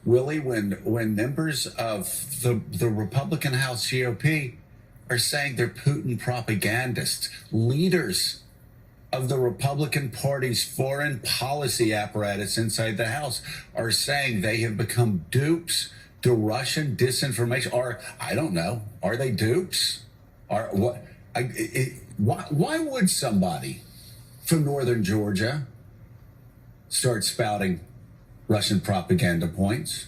Willie, when members of the Republican House GOP are saying they're Putin propagandists, leaders of the Republican Party's foreign policy apparatus inside the House are saying they have become dupes to Russian disinformation. Or I don't know, are they dupes? Are what? Why would somebody from northern Georgia start spouting Russian propaganda points?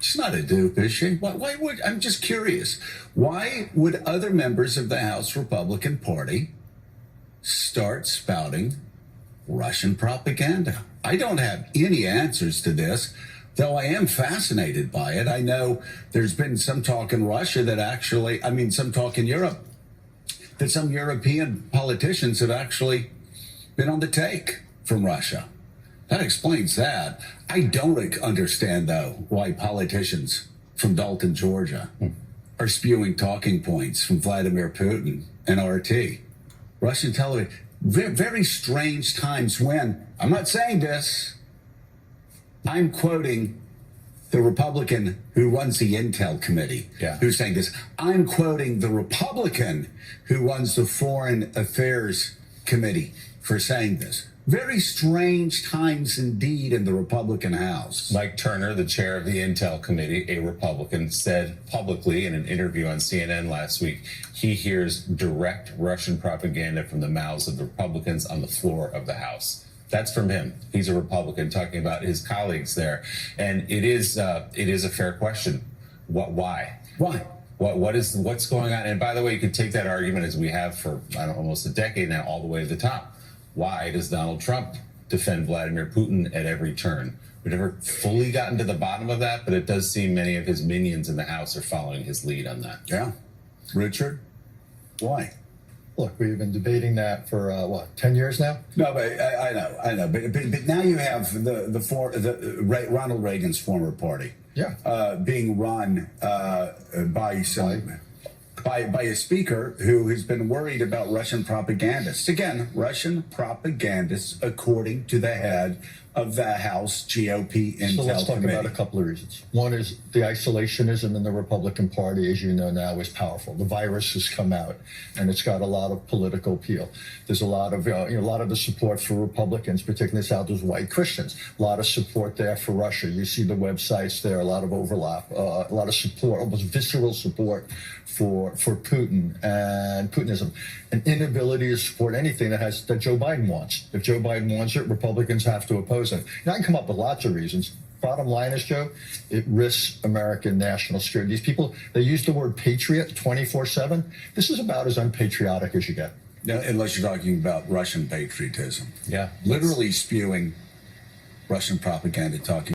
She's not a dupe, is she? Why would, I'm just curious. Why would other members of the House Republican Party start spouting Russian propaganda? I don't have any answers to this, though I am fascinated by it. I know there's been some talk in Russia that actually, some talk in Europe, that some European politicians have actually been on the take from Russia. That explains that. I don't understand, though, why politicians from Dalton, Georgia, are spewing talking points from Vladimir Putin and RT. Russian television. Very strange times when, I'm not saying this, I'm quoting the Republican who runs the Intel Committee, who's saying this. I'm quoting the Republican who runs the Foreign Affairs Committee for saying this. Very strange times indeed in the Republican House. Mike Turner, the chair of the Intel Committee, a Republican, said publicly in an interview on CNN last week, he hears direct Russian propaganda from the mouths of the Republicans on the floor of the House. That's from him. He's a Republican talking about his colleagues there. And it is a fair question. Why? What's going on? And by the way, you could take that argument as we have for almost a decade now, all the way to the top. Why does Donald Trump defend Vladimir Putin at every turn? We've never fully gotten to the bottom of that, but it does seem many of his minions in the House are following his lead on that. Yeah. Richard, why? Look, we've been debating that for 10 years now. No, but I know. But now you have Ronald Reagan's former party, being run by a speaker who has been worried about Russian propagandists. Again, Russian propagandists, according to the head of the House GOP Intel Committee. So let's talk about a couple of reasons. One is the isolationism in the Republican Party, as you know now, is powerful. The virus has come out, and it's got a lot of political appeal. There's a lot of the support for Republicans, particularly in the South, is white Christians. A lot of support there for Russia. You see the websites there, a lot of overlap, a lot of support, almost visceral support for Putin and Putinism. An inability to support anything that Joe Biden wants. If Joe Biden wants it, Republicans have to oppose it. Now, I can come up with lots of reasons. Bottom line is, Joe, it risks American national security. These people, they use the word patriot 24/7. This is about as unpatriotic as you get. Yeah, unless you're talking about Russian patriotism. Yeah. Literally spewing Russian propaganda, talking